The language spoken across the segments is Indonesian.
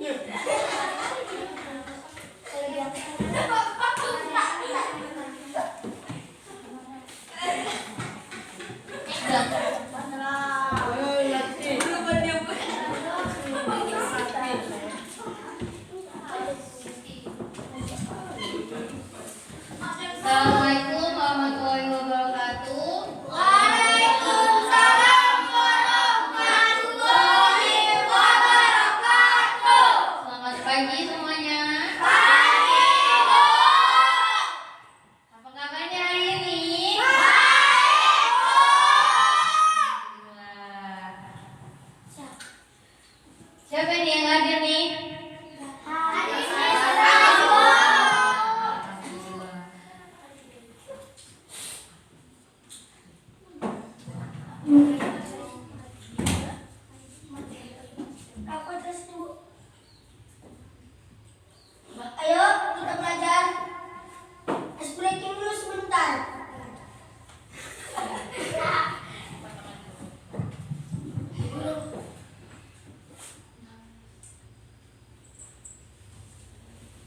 Assalamualaikum warahmatullahi wabarakatuh. Waalaikumsalam warahmatullahi wabarakatuh. Selamat pagi semuanya. Pagi, Bu. Apa kabarnya hari ini? Baik, Bu. Alhamdulillah. Siapa nih yang hadir nih? Ayo kita belajar. Ice breaking dulu sebentar.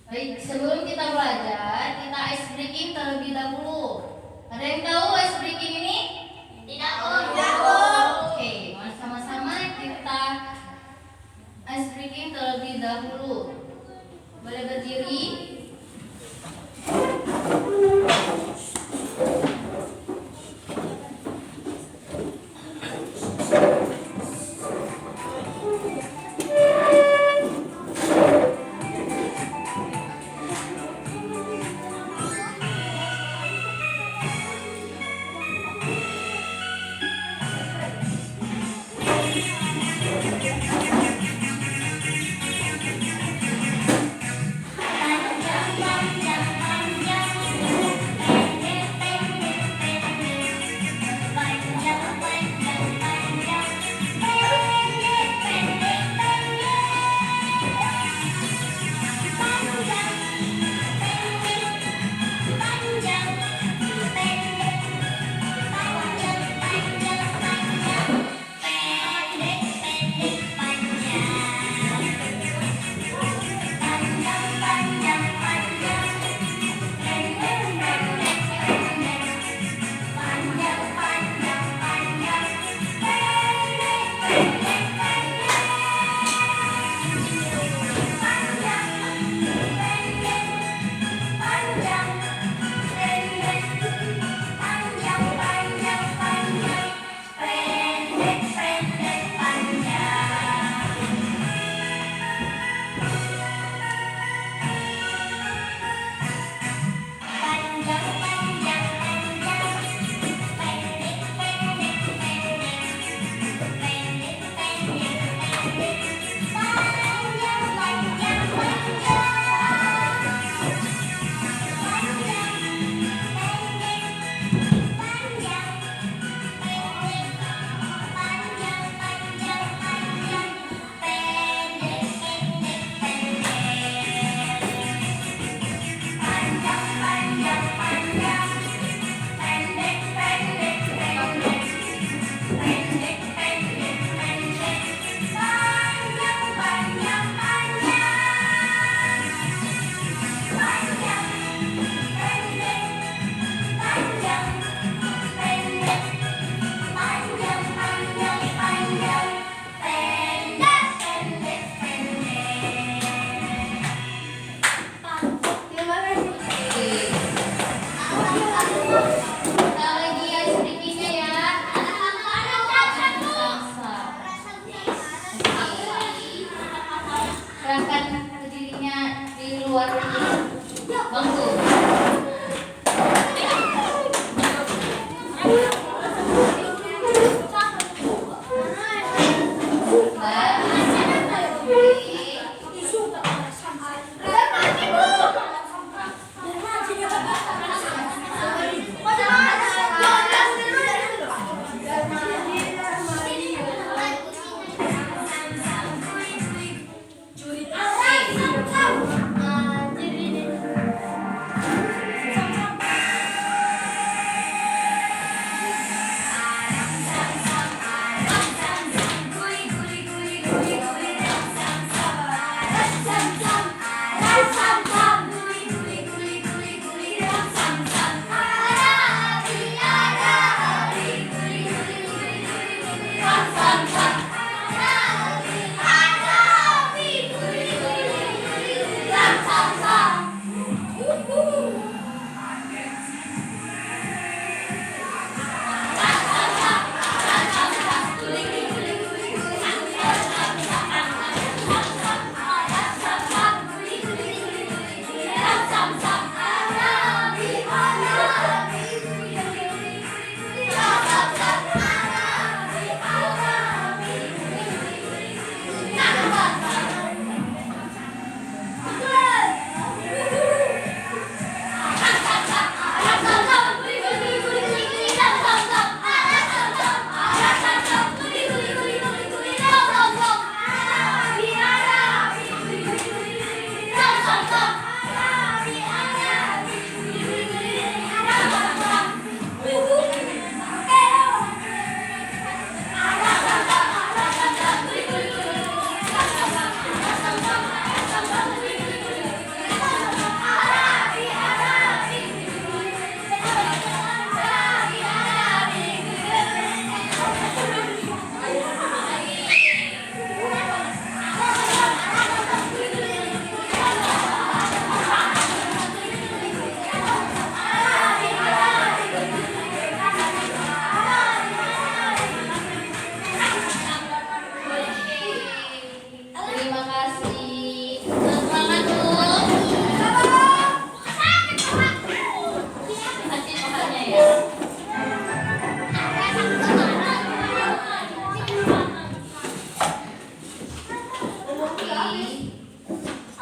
Baik, sebelum kita belajar, kita ice breaking terlebih dahulu. Ada yang tahu ice breaking ini? Tidak, Bu. Tidak, Bu. Oke, mari sama-sama kita ice breaking terlebih dahulu. Boleh berdiri? Kita lagi ice breakingnya ya. Serahkan berdirinya di luar bangku.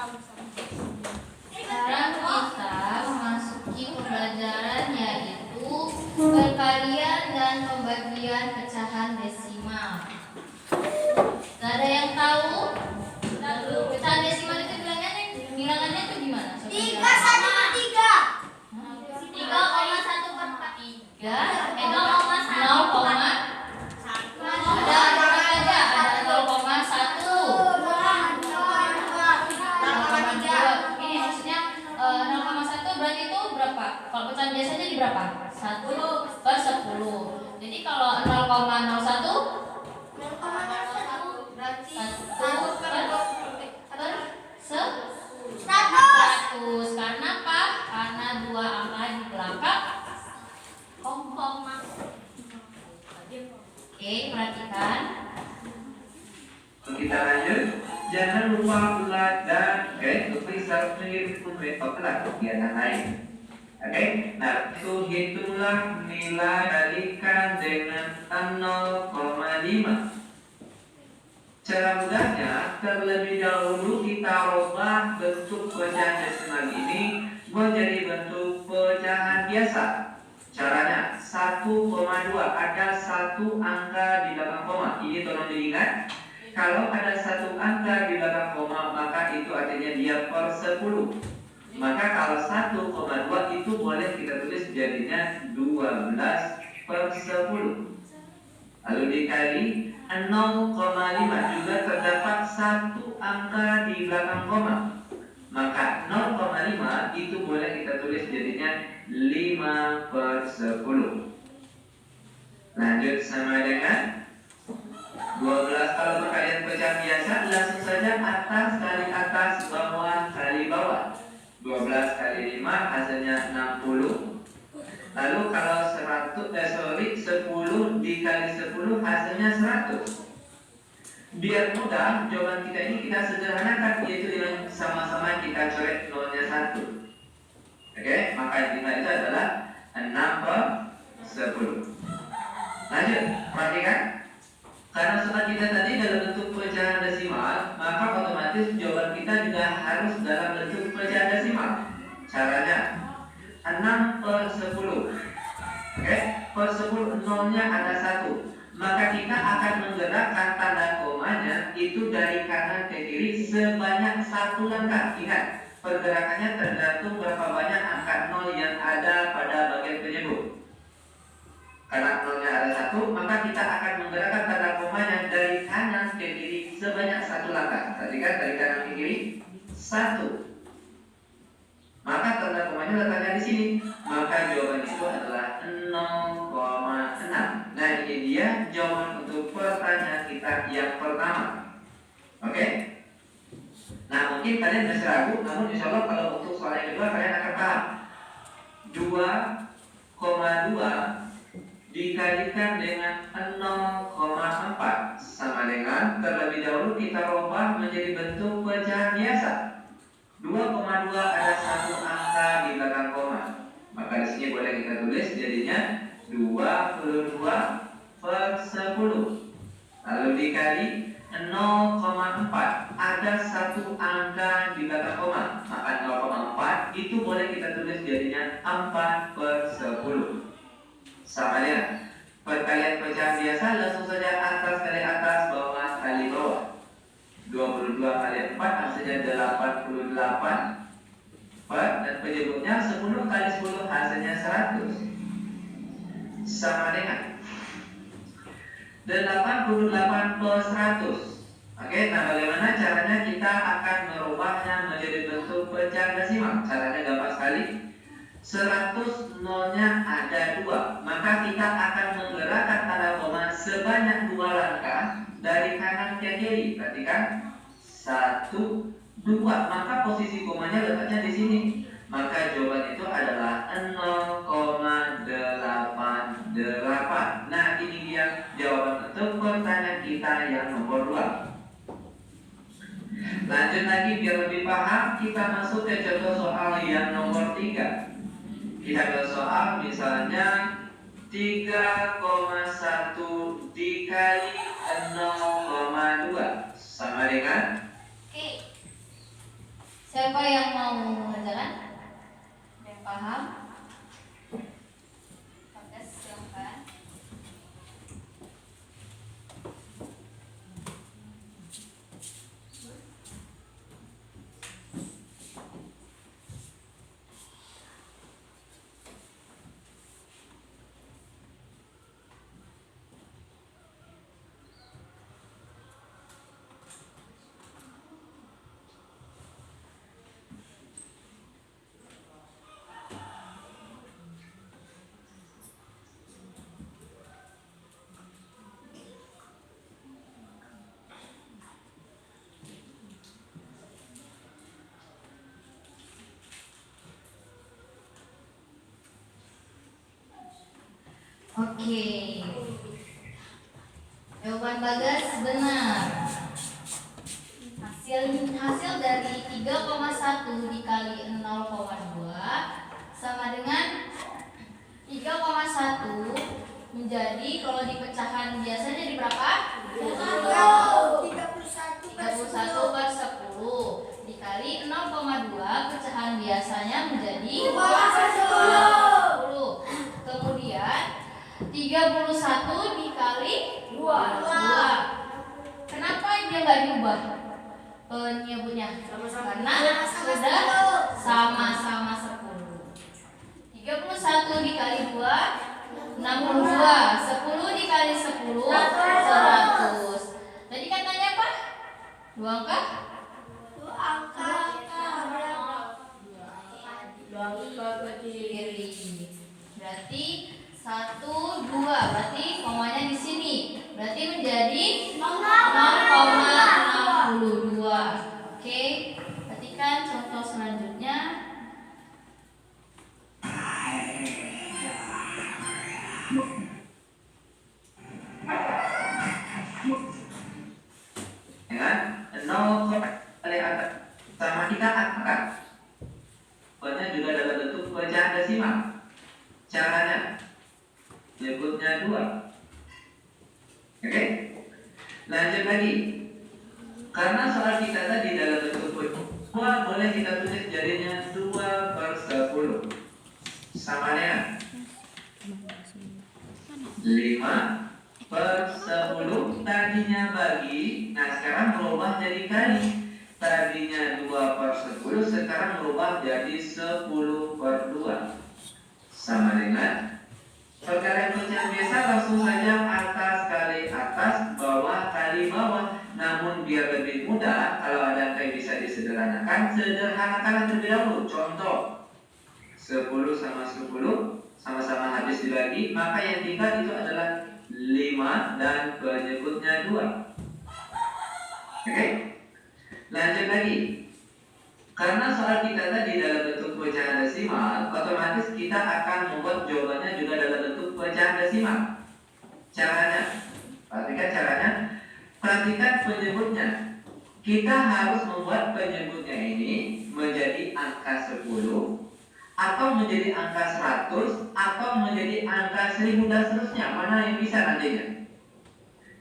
Sekarang kita memasuki pembelajaran yaitu perkalian dan pembagian pecahan desimal. Ada yang tahu? Pecahan desimal itu bilangannya itu gimana? Coba 3 bilang. sama 3. 3,1 ada berapa aja? Ada 0,1. 0,2. Ini maksudnya 0,1 berarti itu berapa? Kalau pecahan biasanya di berapa? 1/10. Jadi kalau 0,01 berarti 1/100. Karena apa? Karena dua angka di belakang koma. Oke, perhatikan. Kita lanjut. Jangan lupa ulat dan tuliskan sendiri pokoklah kegiatan lain. Oke, nah itu hitunglah nilai kalikan dengan 0,5. Cara mudahnya, terlebih dahulu kita rubah bentuk pecahan desimal ini menjadi bentuk pecahan biasa. Caranya 1,2, ada satu angka di belakang koma. Ini tolong diingat. Kalau ada satu angka di belakang koma, maka itu artinya dia per 10. Maka kalau 1,2 itu boleh kita tulis jadinya 12/10. Lalu dikali 0,5, juga terdapat satu angka di belakang koma. Maka 0,5 itu boleh kita tulis jadinya 5/10. Lanjut sama dengan 12. Kalau perkalian pecahan biasa, langsung saja atas kali atas, bawah kali bawah. 12 kali 5 hasilnya 60. Lalu kalau 10 dikali 10 hasilnya 100. Biar mudah, jawaban kita ini kita sederhanakan, yaitu dengan sama-sama kita coret nolnya 1. Oke, maka 5 itu adalah 6/10. Lanjut, perhatikan. Karena soal kita tadi dalam bentuk pecahan desimal, maka otomatis jawaban kita juga harus dalam bentuk pecahan desimal. Caranya 6/10. Oke, per 10 nolnya ada 1. Maka kita akan menggerakkan tanda komanya itu dari kanan ke kiri sebanyak 1 langkah. Ingat, pergerakannya tergantung berapa banyak angka 0 yang ada pada bagian penyebut. Karena nolnya ada 1, maka kita akan menggerakkan tanda komanya dari kanan ke kiri sebanyak 1 langkah. Tadi kan dari kanan ke kiri 1. Maka tanda komanya letaknya di sini. Maka jawaban itu adalah 0,6. Nah, ini dia jawaban untuk pertanyaan kita yang pertama. Oke? Nah, mungkin kalian masih ragu, namun insya Allah kalau untuk soal yang kedua kalian akan paham. 2,2 dikalikan dengan 0,4 sama dengan, terlebih dahulu kita rubah menjadi bentuk pecahan biasa. 2,2 ada satu angka di belakang koma. Maka di sini boleh kita tulis jadinya 22/10. Lalu dikali 0,4 ada satu angka di belakang koma. Maka 0,4 itu boleh kita tulis jadinya 4/10. Sama dengan perkalian pecahan biasa, langsung saja atas kali atas, bawah kali bawah. 22 kali 4 hasilnya 88 dan penyebutnya 10 kali 10 hasilnya 100. Sama dengan 88/100. Oke, nah bagaimana caranya kita akan merubahnya menjadi bentuk pecahan desimal? Caranya gampang sekali. 100 nolnya ada 2, maka kita akan menggerakkan tanda koma sebanyak 2 langkah dari kanan ke kiri. Perhatikan 1, 2, maka posisi komanya letaknya di sini. Maka jawaban itu adalah 0,88. Nah, ini dia jawaban untuk pertanyaan kita yang nomor 2. Lanjut lagi biar lebih paham, kita masuk ke contoh soal yang nomor 3. Kita ke soal misalnya 3,1 dikali 0,2 sama dengan Siapa yang mau mengerjakan? Ada yang paham? Bagas, silakan. Oke. Jawaban Bagas benar. Hasil dari 3,1 dikali 0,2 sama dengan 3,1 menjadi, kalau di pecahan biasanya di berapa? 31 per 10 dikali 0,2 pecahan biasanya menjadi 10. Kemudian 31 dikali 2. Kenapa dia nggak diubah penyebutnya? Karena sudah sama-sama 10. 31 dikali 2 62. 10 dikali 10 100. Tadi katanya apa? 2 angka? 2 angka ke kiri. Berarti 1, 2. Berarti komanya di sini. Berarti menjadi 0,62. Oke. Perhatikan contoh selanjutnya. Dengan 0 kali atas sama kita angkat. Pokoknya juga dalam bentuk pecahan desimal. Caranya nyebutnya 2. Oke? Lanjut lagi. Karena soal kita tadi dalam bentuk 2, boleh kita tulis jadinya 2 per 10 sama dengan 5 per 10. Tadinya bagi, nah sekarang berubah jadi kali. Tadinya 2 per 10, sekarang berubah jadi 10 per 2 sama dengan perkalian pecahan biasa. Langsung saja atas kali atas, bawah kali bawah. Namun biar lebih mudah, kalau ada angka yang bisa disederhanakan, sederhanakan terlebih dahulu. Contoh 10 sama 10 sama-sama habis dibagi, maka yang tinggal itu adalah 5 dan penyebutnya 2. Oke? Lanjut lagi. Karena soal kita tadi dalam bentuk pecahan desimal, otomatis kita akan membuat jawabannya juga dalam bentuk pecahan desimal. Caranya, perhatikan penyebutnya. Kita harus membuat penyebutnya ini menjadi angka 10 atau menjadi angka 100 atau menjadi angka 1000 dan seterusnya. Mana yang bisa nantinya?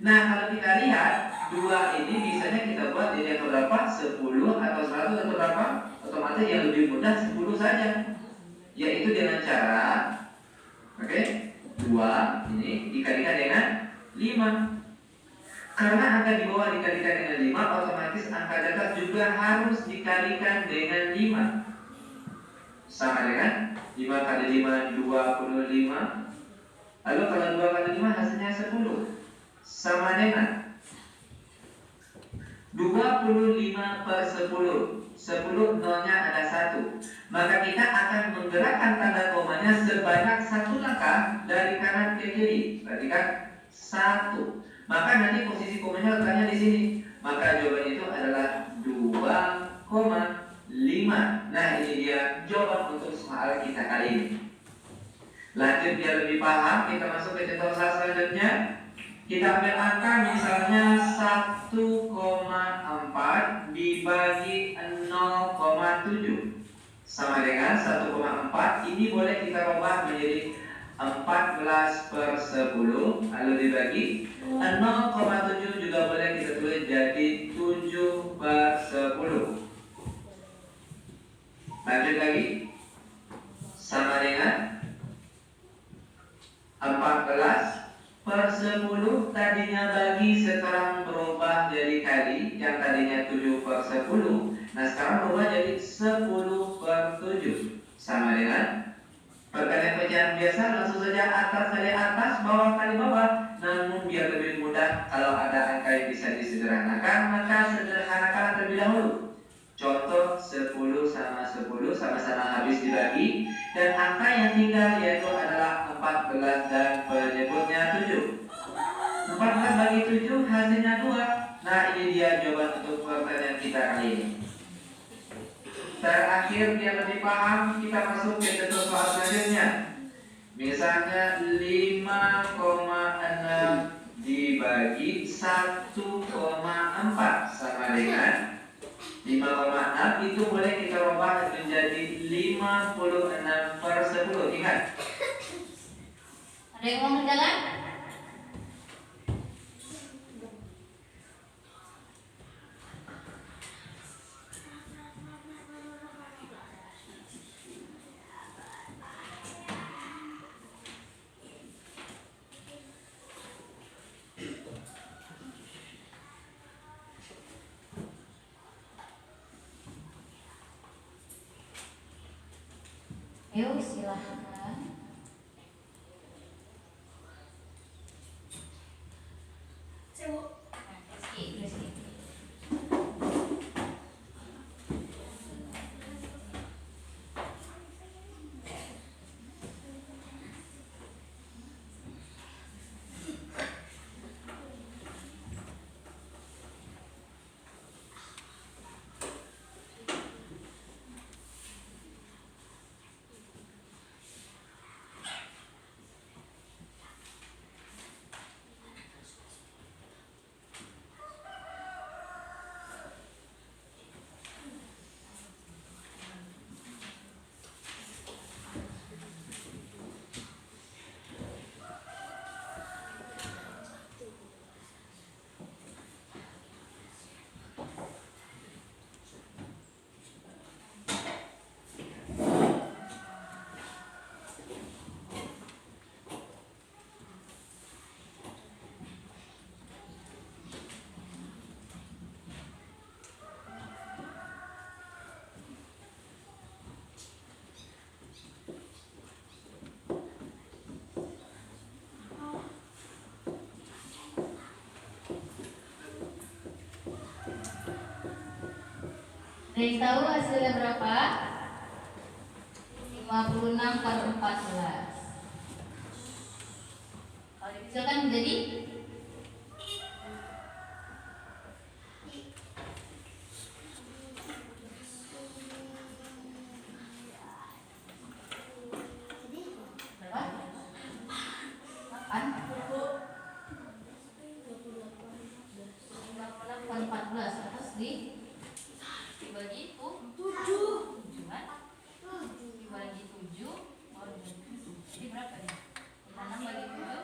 Nah, kalau kita lihat 2 ini bisanya kita buat jadi angka berapa? 10 atau 100 atau berapa? Otomatis yang lebih mudah 10 saja. Yaitu dengan cara 2 ini dikalikan dengan 5. Karena angka di bawah dikalikan dengan 5, otomatis angka di atas juga harus dikalikan dengan 5. Sama dengan 5 kali 5 25. Lalu kalau 2 kali 5 hasilnya 10. Sama dengan 25 per 10. 10 nolnya ada 1. Maka kita akan menggerakkan tanda komanya sebanyak 1 langkah dari kanan ke kiri. Perhatikan 1. Maka nanti posisi komanya letaknya di sini. Maka jawaban itu adalah 2,5. Nah, ini dia jawaban untuk soal kita kali ini. Lanjut biar lebih paham, kita masuk ke contoh soal selanjutnya. Kita ambil angka misalnya 1,4 dibagi 0,7 sama dengan 1,4. Ini boleh kita ubah menjadi 14 per 10, lalu dibagi 0,7 juga boleh kita tulis jadi 7 per 10. Lanjut lagi. Sama dengan 14/10 tadinya bagi, sekarang berubah jadi kali. Yang tadinya 7/10, nah sekarang berubah jadi 10/7. Sama dengan perkalian pecahan biasa, langsung saja atas kali atas, bawah kali bawah. Namun biar lebih mudah, kalau ada angka yang bisa disederhanakan, maka sederhanakan terlebih dahulu. Contoh 10 sama 10 sama-sama habis dibagi, dan angka yang tinggal yaitu adalah 14 dan penyebutnya 7. 14 bagi 7 hasilnya 2. Nah, ini dia jawaban untuk pertanyaan kita kali ini. Terakhir, biar lebih paham, kita masuk ke contoh soal selanjutnya. Misalnya 5,6 dibagi 1,4 sama dengan 5,6 itu boleh kita ubah menjadi 56/10. Ingat. Ada yang mau mengerjakan? Yuk, silahkan. Rizky. Ada yang tahu hasilnya berapa? 56/14. Kalau dikecilkan menjadi berapa? 8. 56/14 atas dibagi 7 kan? Dibagi 7 jadi berapa nih? 6 bagi 7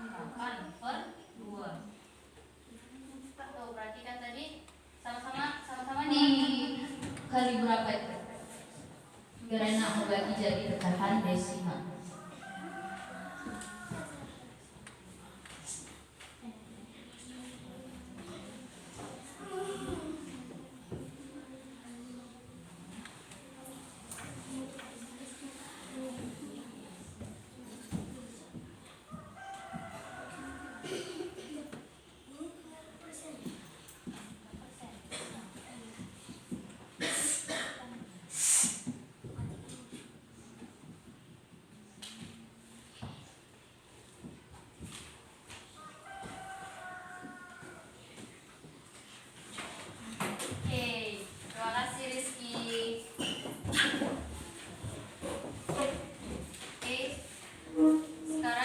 8/2. Tuh, perhatikan tadi sama-sama di kali berapa itu? Biar enak membagi jadi pecahan desimal.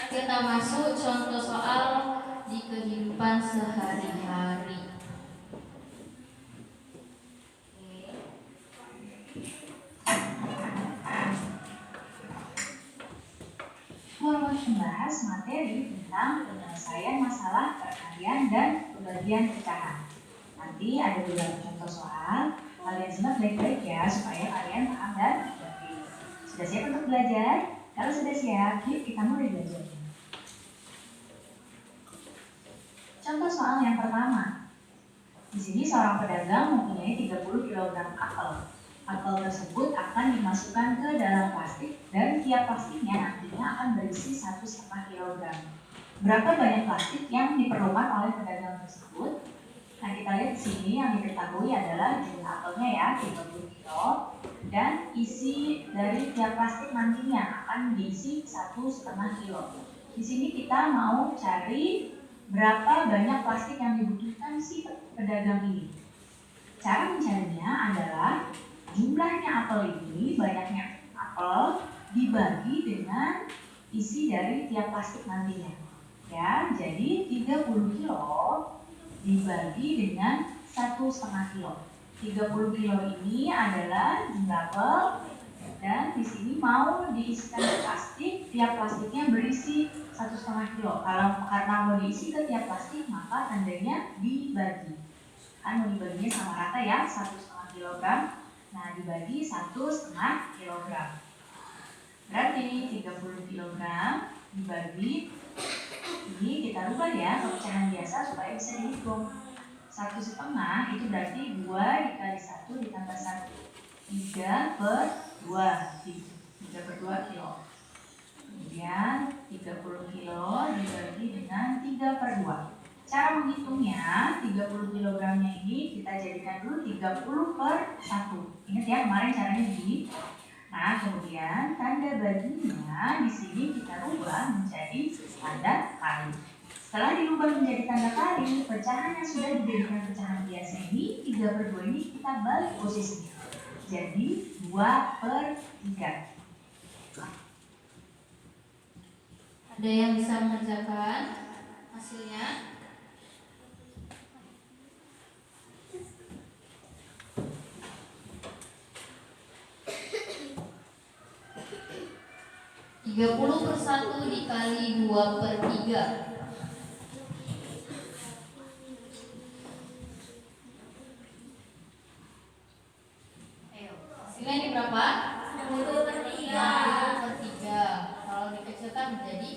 Kita masuk contoh soal di kehidupan sehari-hari. Fokus membahas materi tentang penyelesaian masalah perkalian dan pembagian pecahan. Nanti ada beberapa contoh soal, kalian simak baik-baik ya supaya kalian paham Sudah siap untuk belajar? Kalau sudah siap, yuk kita mulai belajar. Contoh soal yang pertama. Di sini seorang pedagang mempunyai 30 kg apel. Apel tersebut akan dimasukkan ke dalam plastik dan tiap plastiknya nantinya akan berisi 1,5 kg. Berapa banyak plastik yang diperlukan oleh pedagang tersebut? Nah, kita lihat di sini yang diketahui adalah jumlah apelnya ya, 30 kg, dan isi dari tiap plastik nantinya akan diisi 1,5 kg. Di sini kita mau cari berapa banyak plastik yang dibutuhkan si pedagang ini. Cara mencarinya adalah jumlahnya apel ini, banyaknya apel dibagi dengan isi dari tiap plastik nantinya. Ya, jadi 30 kg dibagi dengan 1,5 kg. 30 kg ini adalah jumlah apel dan di sini mau diisikan ke plastik, tiap plastiknya berisi 1,5 kg. Karena mau diisi ke tiap plastik maka tandanya dibagi. Kan mau dibaginya sama rata ya, 1,5 kg. Nah, dibagi 1,5 kg. Berarti 30 kg dibagi, ini kita rubah ya ke pecahan biasa supaya bisa dihitung. 1,5 itu berarti 2 dikali 1 ditambah 1. 3 per 2. 3 per 2 kilo. Kemudian 30 kilo dibagi dengan 3 per 2. Cara menghitungnya, 30 kg-nya ini kita jadikan dulu 30 per 1. Ingat ya, kemarin caranya begini. Nah, kemudian tanda baginya di sini kita rubah menjadi tanda kali. Setelah dirubah menjadi tanda kali, pecahan yang sudah dijadikan pecahan biasa ini, 3 per 2 ini kita balik posisinya. Jadi 2 per 3. Ada yang bisa mengerjakan hasilnya? Tiga puluh per 1 dikali 2 per 3. Ayo, hasilnya ini berapa? 60 per 3. 60 per 3. Kalau dikecilkan menjadi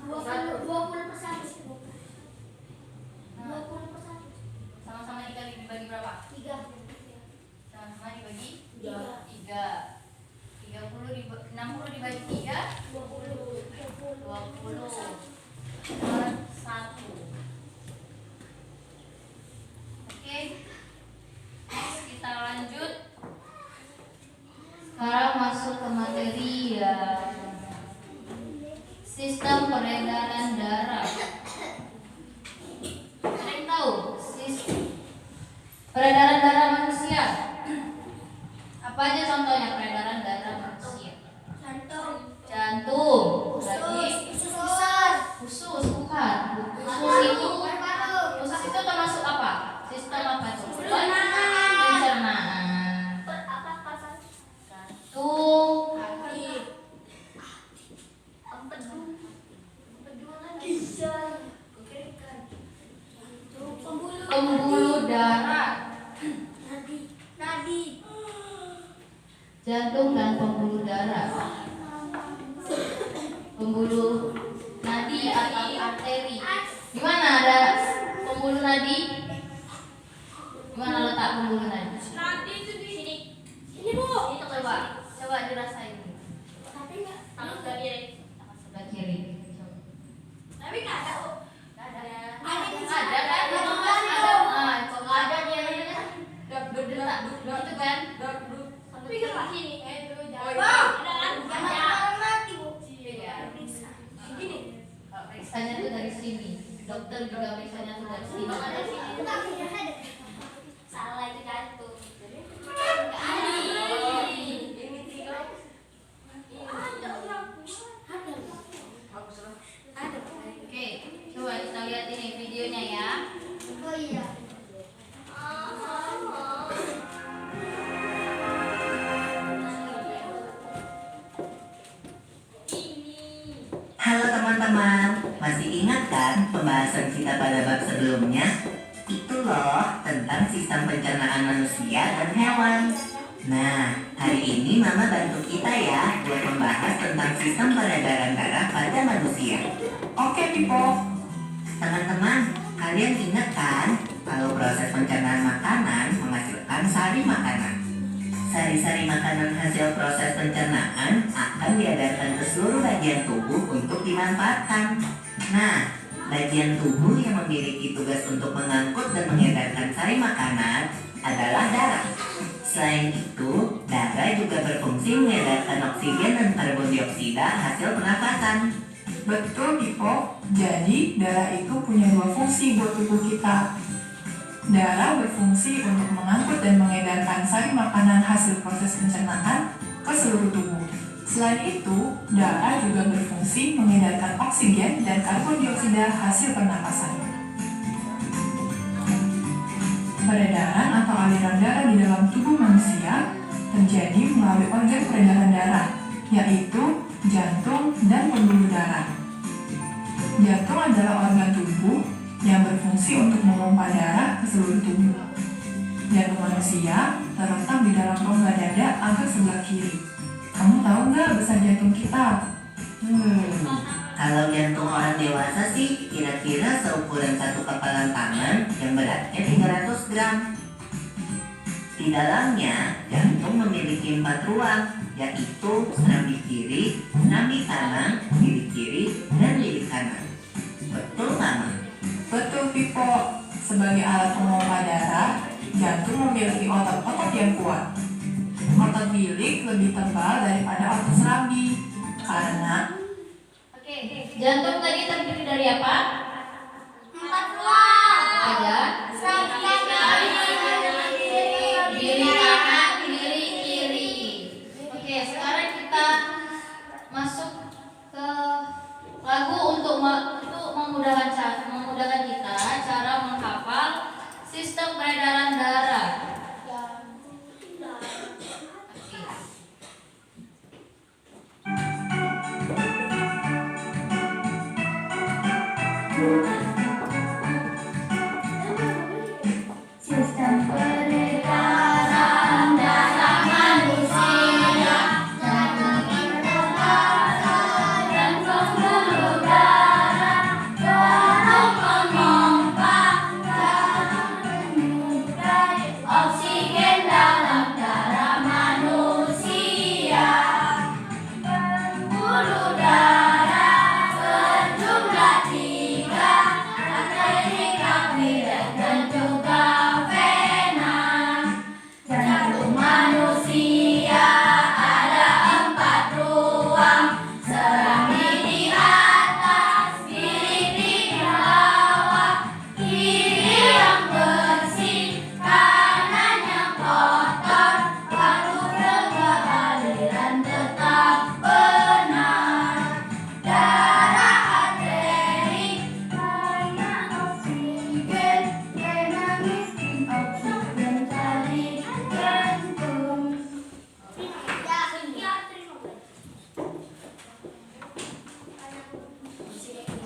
20 per 1. sama-sama dikali dibagi berapa? 3. Sama-sama dibagi 3. 3. 60 dibagi 3 20. 20 per 1. Oke. Next kita lanjut. Sekarang masuk ke materi ya. Sistem peredaran darah. Ada yang tahu sistem peredaran darah manusia? Apa aja contohnya peredaran darah manusia? Jantung. Berarti Usus besar. usus bukan. Usus itu termasuk apa? Sistem apa itu? Pencernaan. Jantung. Pembuluh darah. Nadi. Jantung dan pembuluh darah. Pembuluh nadi atau arteri. Di mana ada pembuluh nadi? Di mana letak pembuluh nadi? Nadi itu di sini. Ini Bu. Itu coba dirasain. Tangan sebelah kiri. Tangan sebelah kiri. Tapi nggak ada Bu. Ada Ada kan? Ada. Nah, coba ada dia namanya berdetak gitu kan? Tapi nggak sini. Oh, Wah, iya. ada kan? Jangan mati Bu. Iya. Gini. Periksanya tuh dari sini. Dokter juga periksanya tuh dari sini. Ada sini. Salah itu jantung. Nggak ada. Ini tiga. Ada orang. Ada. Oke, coba kita lihat ini videonya ya. Oh iya. Halo teman-teman, masih ingat kan pembahasan kita pada bab sebelumnya? Itu loh tentang sistem pencernaan manusia dan hewan. Nah, hari ini Mama bantu kita ya buat membahas tentang sistem peredaran darah pada manusia. Oke, Pipo. Teman-teman, kalian ingat kan kalau proses pencernaan makanan menghasilkan sari makanan? Sari-sari makanan hasil proses pencernaan akan diedarkan ke seluruh bagian tubuh untuk dimanfaatkan. Nah, bagian tubuh yang memiliki tugas untuk mengangkut dan mengedarkan sari makanan adalah darah. Selain itu, darah juga berfungsi mengedarkan oksigen dan karbon dioksida hasil pernafasan. Betul, Pipo. Jadi, darah itu punya dua fungsi buat tubuh kita. Darah berfungsi untuk mengangkut dan mengedarkan sari makanan hasil proses pencernaan ke seluruh tubuh. Selain itu, darah juga berfungsi mengedarkan oksigen dan karbon dioksida hasil pernapasan. Peredaran atau aliran darah di dalam tubuh manusia terjadi melalui organ peredaran darah, yaitu jantung dan pembuluh darah. Jantung adalah organ tubuh yang berfungsi untuk memompa darah ke seluruh tubuh. Jantung manusia terletak di dalam rongga dada agak sebelah kiri. Kamu tahu nggak besar jantung kita? Kalau jantung orang dewasa sih kira-kira seukuran satu kepalan tangan yang beratnya 300 gram. Di dalamnya, jantung memiliki 4 ruang, yaitu serambi kiri, serambi kanan, lirik kiri, dan lirik kanan. Betul, Mama? Betul, Pipo. Sebagai alat pemompa darah, jantung memiliki otot-otot yang kuat. Otot bilik lebih tebal daripada otot serambi karena Oke, jantung tadi terdiri dari apa? 4 ruang. Ada Serambi kanan, kiri kanan, kiri kiri. Oke, sekarang kita masuk ke lagu untuk memudahkan kita cara menghafal sistem peredaran darah. Sistem peredaran darah manusia, jantung itu darah dan pembuluh darah, dorong memompa darah menyuplai oksigen dalam darah manusia. Pembuluh darah berjumlah 3, arteri, kapilere, dan juga vena. Jantung manusia ada 4 ruang, serambi di atas, bilik di bawah, kiri yang bersih, kanan yang kotor, lalu jaga aliran tetap benar. Darah arteri kaya oksigen, vena miskin oksigen, cari jantung.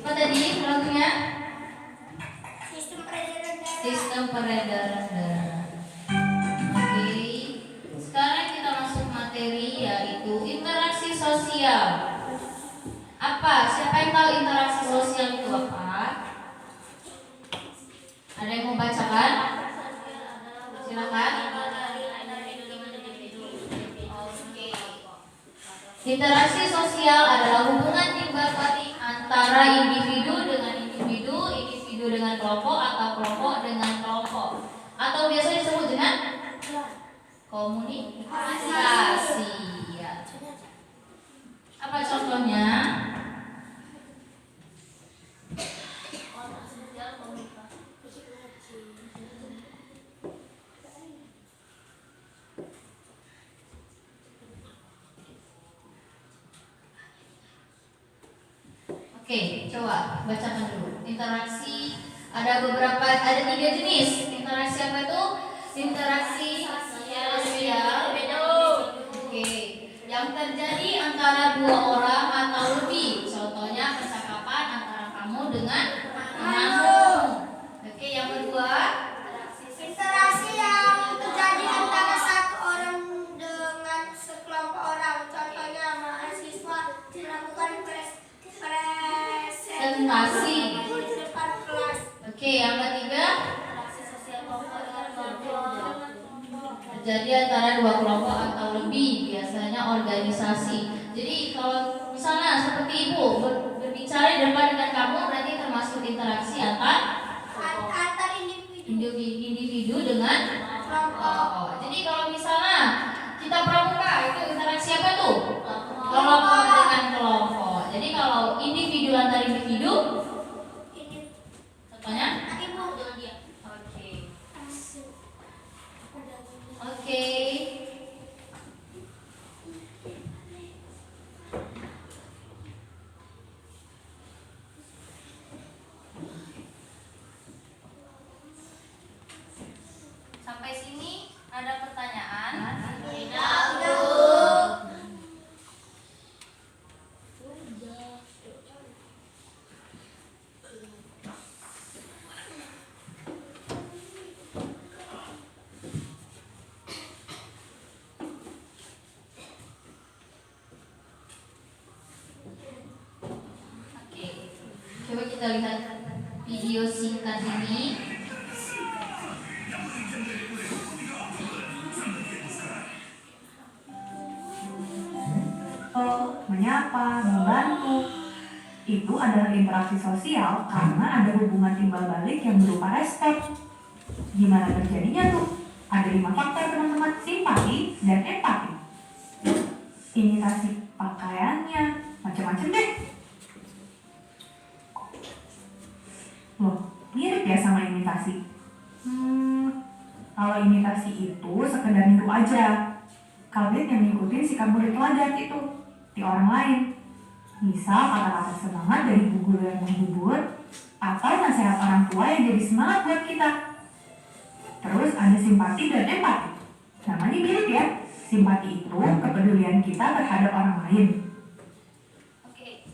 Apa tadi lagunya? Sistem peredaran darah. Sistem peredaran darah. Oke, sekarang kita masuk materi yaitu interaksi sosial. Apa? Siapa yang tahu interaksi sosial itu apa? Ada yang mau bacakan? Silakan. Oke. Interaksi sosial adalah hubungan tripartit antara individu dengan individu, individu dengan kelompok, atau kelompok dengan kelompok, atau biasa disebut dengan komunikasi. Ya. Apa contohnya? Oke, coba bacakan dulu. Interaksi ada 3 jenis. Interaksi apa itu? Interaksi sosial. Oke, yang terjadi antara 2 orang atau lebih. Contohnya presentasi. Di depan kelas. Oke, yang ketiga, Interaksi sosial kelompok dengan kelompok. terjadi antara dua kelompok atau lebih, biasanya organisasi. Jadi kalau misalnya seperti ibu berbicara di depan dengan kamu, berarti termasuk interaksi antar individu dengan kelompok. Jadi kalau misalnya kita pramuka, itu interaksi apa tuh? Kelompok dengan kelompok. Jadi kalau individu antar individu, contohnya? Oke. Sampai sini ada pertanyaan? Oke. Coba kita lihat video singkat ini. Menyapa, membantu. Itu adalah interaksi sosial karena ada hubungan timbal balik yang berupa respect. Gimana terjadinya tuh? Ada 5 faktor teman-teman, simpati dan empati. Imitasi pakaiannya, macam-macam deh. Loh, mirip ya sama imitasi? Kalau imitasi itu sekedar niru aja. Kalian yang ngikutin sikap murid teladan itu di orang lain. Misal kata-kata semangat dari bu guru yang menghibur, atau nasihat orang tua yang jadi semangat buat kita. Terus ada simpati dan empati. Namanya mirip ya. Simpati itu kepedulian kita terhadap orang lain. Oke.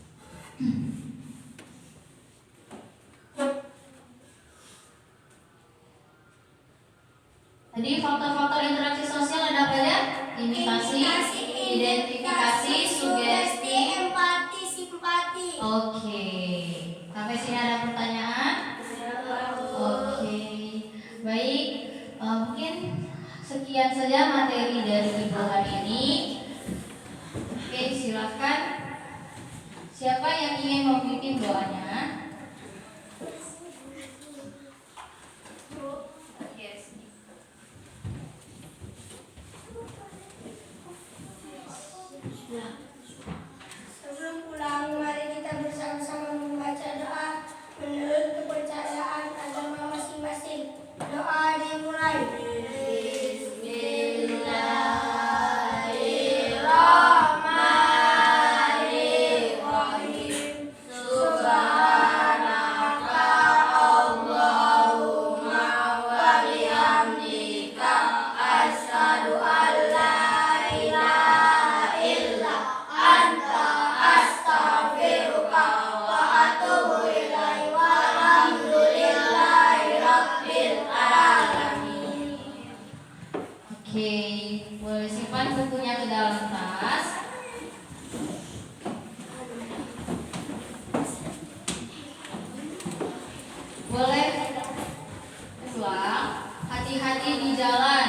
Tadi faktor-faktor interaksi sosial ada apa ya? Imitasi, identifikasi, sugesti, empati, simpati. Oke. Sampai sini ada pertanyaan? Oke. Baik. Mungkin sekian saja materi dari Ibu hari ini. Oke, silakan. Siapa yang ingin memimpin doanya? Yes. Sebelum pulang, mari kita bersama-sama membaca doa menurut kepercayaan agama masing-masing. Doa dimulai. Bismillahirrahmanirrahim. Subhanaka Allahumma wa bihamdika asyhadu an la ilaha illa anta astaghfiruka wa atubu ilaik. Walhamdulillahi rabbil alamin. Oke, boleh simpan bukunya ke dalam tas. Boleh pulang, hati-hati di jalan.